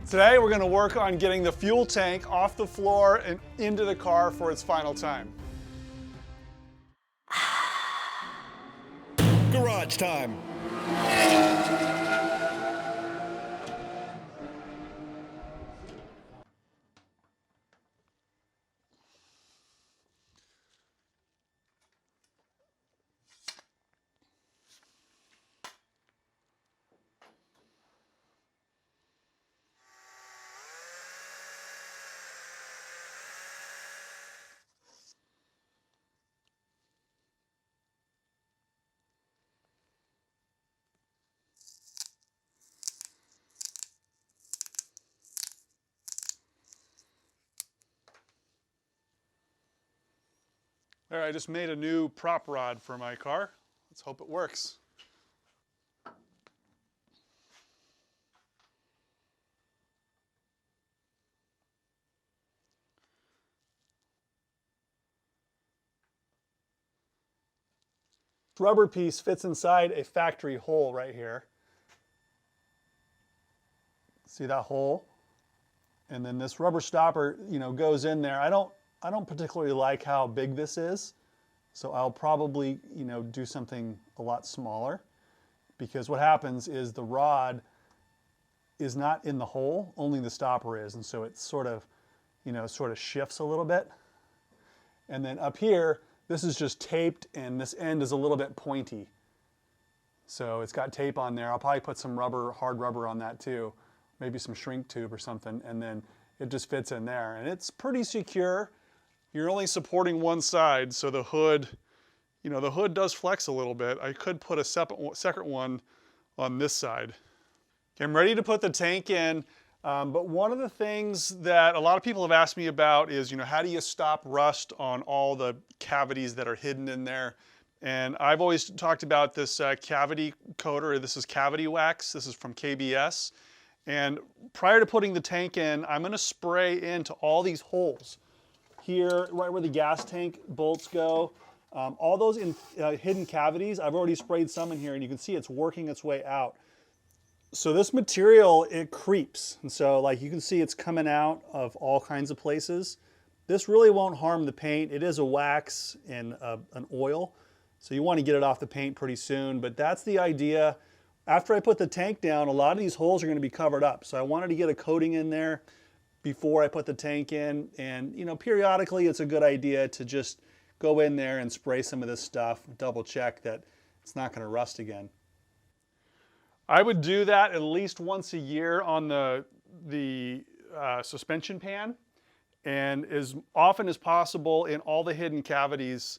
Today we're going to work on getting the fuel tank off the floor and into the car for its final time. Garage time. There, I just made a new prop rod for my car. Let's hope it works. This rubber piece fits inside a factory hole right here. See that hole? And then this rubber stopper, goes in there. I don't particularly like how big this is, so I'll probably, do something a lot smaller, because what happens is the rod is not in the hole, only the stopper is, and so it sort of shifts a little bit. And then up here, this is just taped, and this end is a little bit pointy. So it's got tape on there. I'll probably put some rubber, hard rubber on that too, maybe some shrink tube or something, and then it just fits in there. And it's pretty secure. You're only supporting one side, so the hood, the hood does flex a little bit. I could put a second one on this side. Okay, I'm ready to put the tank in, but one of the things that a lot of people have asked me about is, how do you stop rust on all the cavities that are hidden in there? And I've always talked about this cavity coater. This is Cavity Wax. This is from KBS. And prior to putting the tank in, I'm going to spray into all these holes. Here, right where the gas tank bolts go, all those hidden cavities, I've already sprayed some in here, and you can see it's working its way out. So this material, it creeps. And so like you can see it's coming out of all kinds of places. This really won't harm the paint. It is a wax and an oil. So you want to get it off the paint pretty soon, but that's the idea. After I put the tank down, a lot of these holes are going to be covered up. So I wanted to get a coating in there before I put the tank in. And periodically it's a good idea to just go in there and spray some of this stuff, double check that it's not going to rust again. I would do that at least once a year on the suspension pan, and as often as possible in all the hidden cavities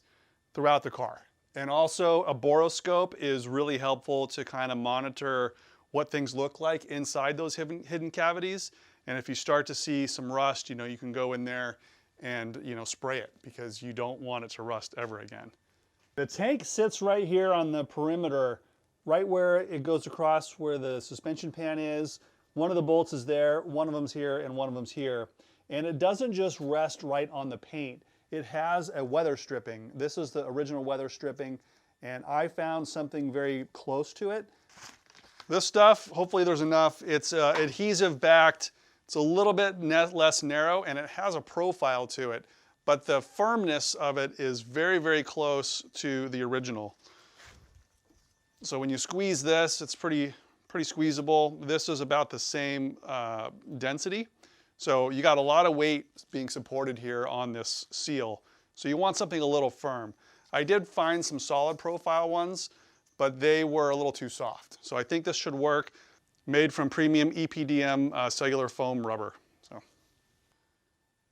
throughout the car. And also a boroscope is really helpful to kind of monitor what things look like inside those hidden cavities. And if you start to see some rust, you can go in there and spray it, because you don't want it to rust ever again. The tank sits right here on the perimeter, right where it goes across where the suspension pan is. One of the bolts is there, one of them's here, and one of them's here. And it doesn't just rest right on the paint. It has a weather stripping. This is the original weather stripping, and I found something very close to it. This stuff, hopefully there's enough. It's adhesive backed. It's a little bit less narrow, and it has a profile to it, but the firmness of it is very, very close to the original. So when you squeeze this, it's pretty squeezable. This is about the same density. So you got a lot of weight being supported here on this seal. So you want something a little firm. I did find some solid profile ones, but they were a little too soft. So I think this should work. Made from premium EPDM cellular foam rubber. So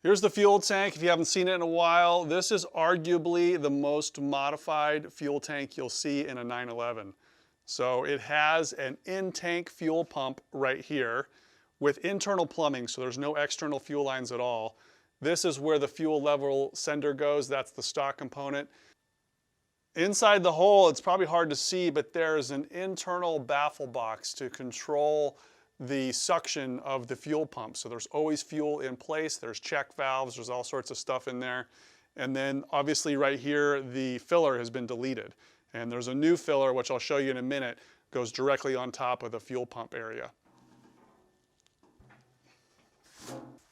here's the fuel tank. If you haven't seen it in a while, this is arguably the most modified fuel tank you'll see in a 911. So it has an in-tank fuel pump right here with internal plumbing, so there's no external fuel lines at all. This is where the fuel level sender goes. That's the stock component. Inside the hole, it's probably hard to see, but there's an internal baffle box to control the suction of the fuel pump. So there's always fuel in place. There's check valves. There's all sorts of stuff in there. And then obviously right here, the filler has been deleted. And there's a new filler, which I'll show you in a minute, goes directly on top of the fuel pump area.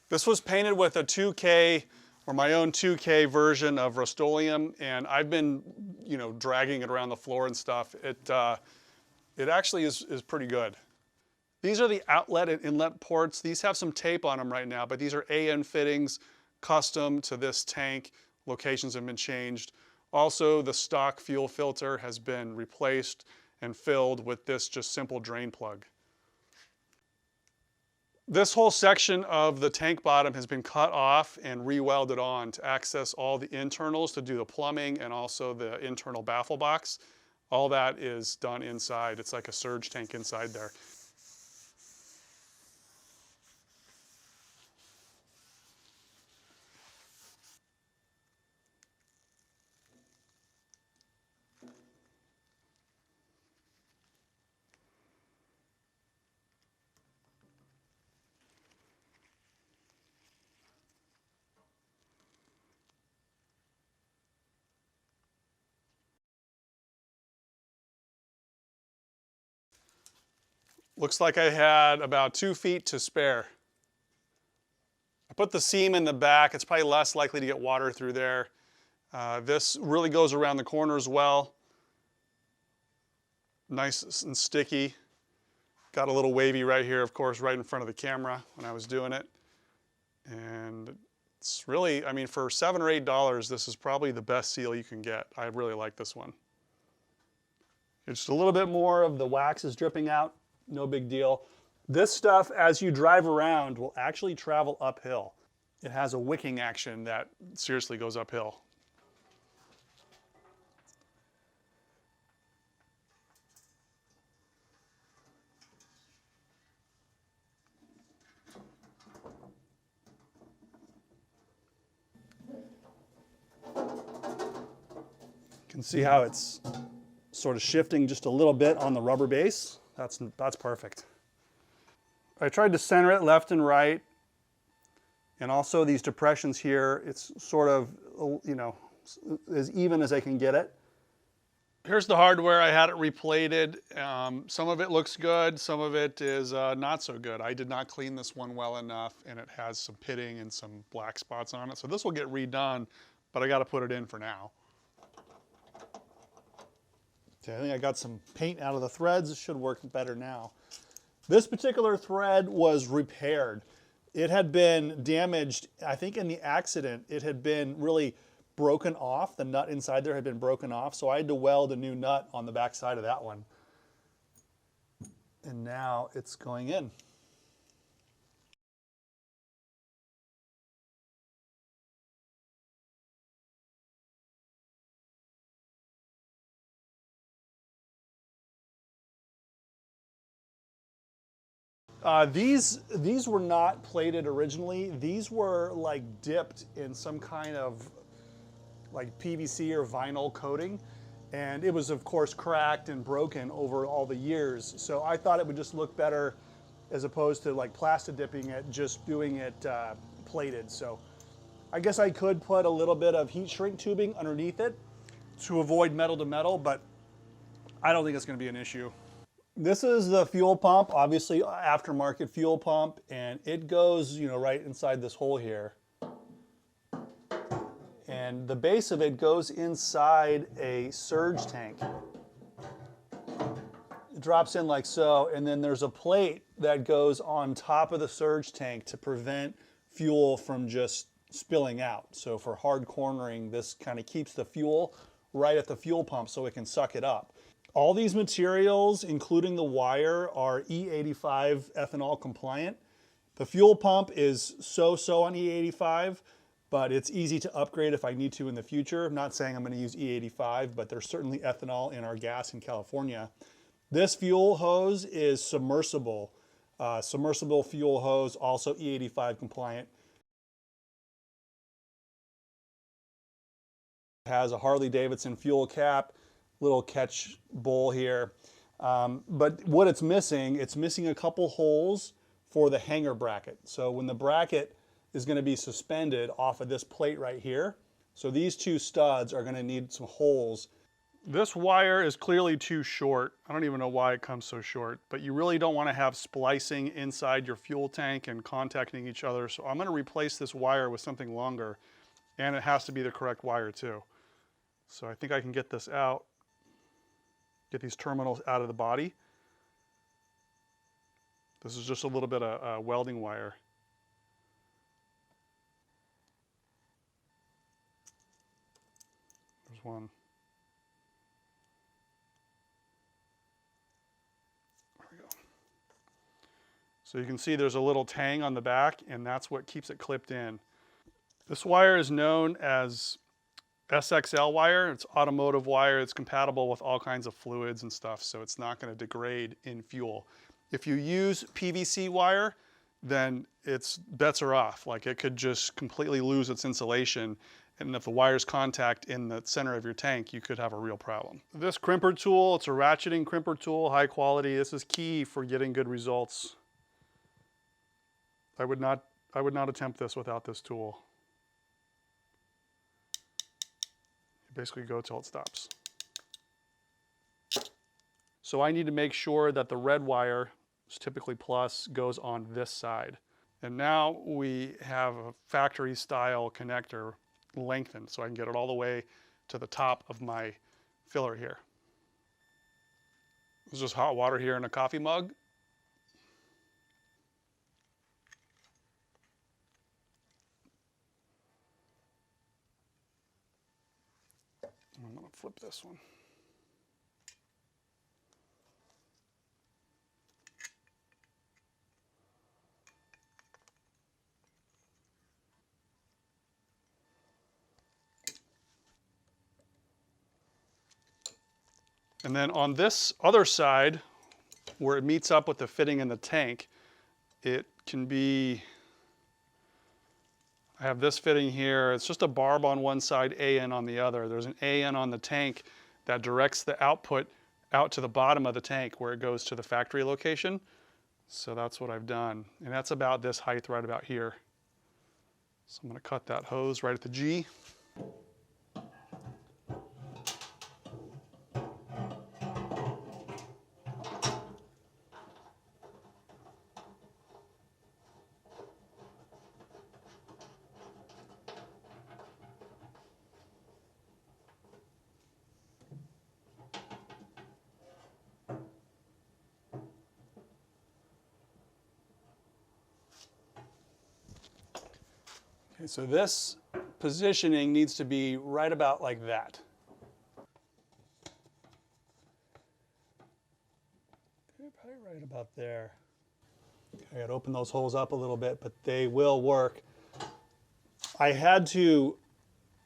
This was painted with a 2K or my own 2K version of Rust-Oleum, and I've been, dragging it around the floor and stuff. It actually is pretty good. These are the outlet and inlet ports. These have some tape on them right now, but these are AN fittings, custom to this tank. Locations have been changed. Also, the stock fuel filter has been replaced and filled with this just simple drain plug. This whole section of the tank bottom has been cut off and re-welded on to access all the internals to do the plumbing and also the internal baffle box. All that is done inside. It's like a surge tank inside there. Looks like I had about 2 feet to spare. I put the seam in the back. It's probably less likely to get water through there. This really goes around the corners well. Nice and sticky. Got a little wavy right here, of course, right in front of the camera when I was doing it. And it's really, I mean, for $7 or $8, this is probably the best seal you can get. I really like this one. Just a little bit more of the wax is dripping out. No big deal. This stuff, as you drive around, will actually travel uphill. It has a wicking action that seriously goes uphill. You can see how it's sort of shifting just a little bit on the rubber base. That's perfect. I tried to center it left and right, and also these depressions here, it's sort of, as even as I can get it. Here's the hardware. I had it replated. Some of it looks good, some of it is not so good. I did not clean this one well enough, and it has some pitting and some black spots on it. So this will get redone, but I got to put it in for now. Okay, I think I got some paint out of the threads. It should work better now. This particular thread was repaired. It had been damaged, I think in the accident, it had been really broken off. The nut inside there had been broken off, so I had to weld a new nut on the back side of that one. And now it's going in. These were not plated originally. These were like dipped in some kind of like PVC or vinyl coating. And it was of course cracked and broken over all the years. So I thought it would just look better as opposed to like plastic dipping it, just doing it plated. So I guess I could put a little bit of heat shrink tubing underneath it to avoid metal to metal, but I don't think it's going to be an issue. This is the fuel pump, obviously aftermarket fuel pump, and it goes, right inside this hole here. And the base of it goes inside a surge tank. It drops in like so, and then there's a plate that goes on top of the surge tank to prevent fuel from just spilling out. So for hard cornering, this kind of keeps the fuel right at the fuel pump so it can suck it up. All these materials, including the wire, are E85 ethanol compliant. The fuel pump is so-so on E85, but it's easy to upgrade if I need to in the future. I'm not saying I'm going to use E85, but there's certainly ethanol in our gas in California. This fuel hose is submersible. Submersible fuel hose, also E85 compliant. It has a Harley-Davidson fuel cap, little catch bowl here. But what it's missing a couple holes for the hanger bracket. So when the bracket is going to be suspended off of this plate right here, so these two studs are going to need some holes. This wire is clearly too short. I don't even know why it comes so short, but you really don't want to have splicing inside your fuel tank and contacting each other. So I'm going to replace this wire with something longer, and it has to be the correct wire too. So I think I can get this out, get these terminals out of the body. This is just a little bit of welding wire. There's one. There we go. So you can see there's a little tang on the back, and that's what keeps it clipped in. This wire is known as SXL wire. It's automotive wire. It's compatible with all kinds of fluids and stuff, so it's not going to degrade in fuel. If you use PVC wire, then its bets are off. Like, it could just completely lose its insulation, and if the wires contact in the center of your tank, you could have a real problem. This crimper tool, it's a ratcheting crimper tool, high quality. This is key for getting good results. I would not attempt this without this tool. You basically go till it stops. So I need to make sure that the red wire, is typically plus, goes on this side. And now we have a factory style connector lengthened, so I can get it all the way to the top of my filler here. There's just hot water here in a coffee mug. I'm going to flip this one. And then on this other side, where it meets up with the fitting in the tank, it can be, I have this fitting here. It's just a barb on one side, AN on the other. There's an AN on the tank that directs the output out to the bottom of the tank where it goes to the factory location. So that's what I've done. And that's about this height right about here. So I'm going to cut that hose right at the G. Okay, so this positioning needs to be right about like that. Okay, probably right about there. I got to open those holes up a little bit, but they will work. I had to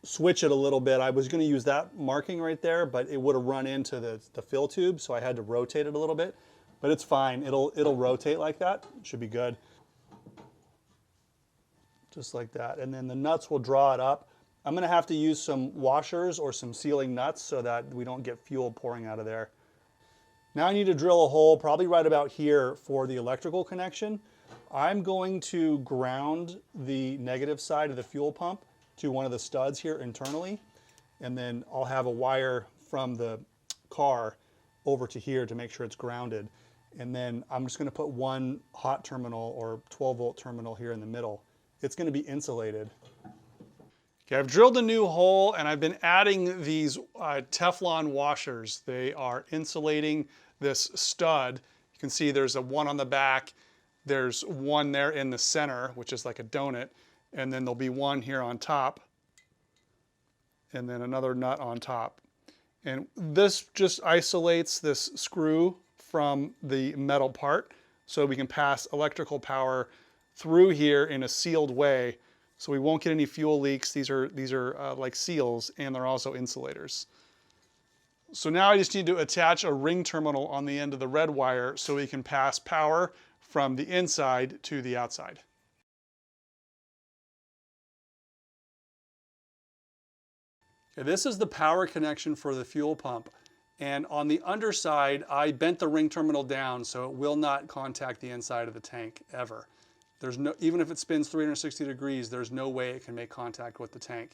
switch it a little bit. I was going to use that marking right there, but it would have run into the fill tube, so I had to rotate it a little bit. But it's fine. It'll rotate like that. It should be good. Just like that. And then the nuts will draw it up. I'm going to have to use some washers or some sealing nuts so that we don't get fuel pouring out of there. Now I need to drill a hole probably right about here for the electrical connection. I'm going to ground the negative side of the fuel pump to one of the studs here internally, and then I'll have a wire from the car over to here to make sure it's grounded. And then I'm just going to put one hot terminal or 12-volt terminal here in the middle. It's going to be insulated. Okay, I've drilled a new hole and I've been adding these Teflon washers. They are insulating this stud. You can see there's a one on the back. There's one there in the center, which is like a donut. And then there'll be one here on top. And then another nut on top. And this just isolates this screw from the metal part so we can pass electrical power through here in a sealed way, so we won't get any fuel leaks. These are like seals, and they're also insulators. So now I just need to attach a ring terminal on the end of the red wire so we can pass power from the inside to the outside. Okay, this is the power connection for the fuel pump. And on the underside, I bent the ring terminal down so it will not contact the inside of the tank ever. There's no, even if it spins 360 degrees, there's no way it can make contact with the tank.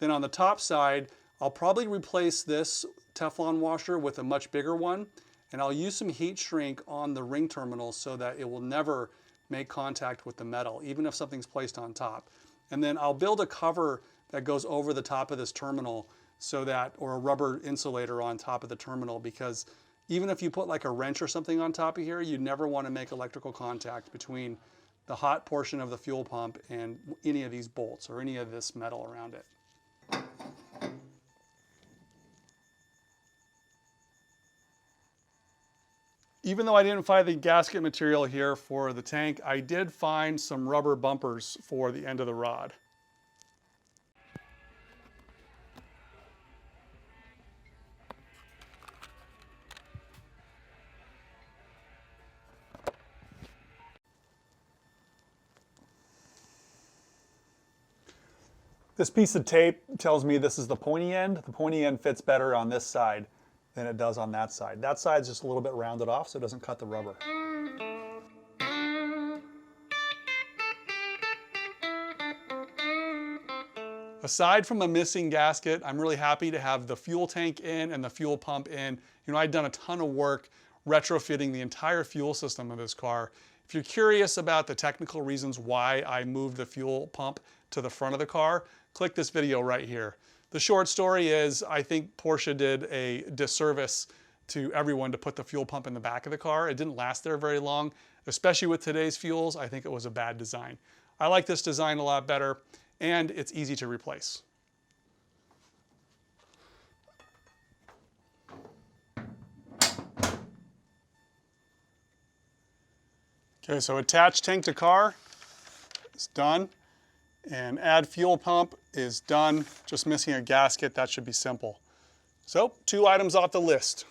Then on the top side, I'll probably replace this Teflon washer with a much bigger one, and I'll use some heat shrink on the ring terminals so that it will never make contact with the metal, even if something's placed on top. And then I'll build a cover that goes over the top of this terminal so that, or a rubber insulator on top of the terminal, because even if you put like a wrench or something on top of here, you never want to make electrical contact between the hot portion of the fuel pump and any of these bolts or any of this metal around it. Even though I didn't find the gasket material here for the tank, I did find some rubber bumpers for the end of the rod. This piece of tape tells me this is the pointy end. The pointy end fits better on this side than it does on that side. That side's just a little bit rounded off so it doesn't cut the rubber. Aside from a missing gasket, I'm really happy to have the fuel tank in and the fuel pump in. You know, I've done a ton of work retrofitting the entire fuel system of this car. If you're curious about the technical reasons why I moved the fuel pump to the front of the car, click this video right here. The short story is I think Porsche did a disservice to everyone to put the fuel pump in the back of the car. It didn't last there very long, especially with today's fuels. I think it was a bad design. I like this design a lot better, and it's easy to replace. Okay, so attach tank to car is done, and add fuel pump is done. Just missing a gasket, that should be simple. So, 2 items off the list.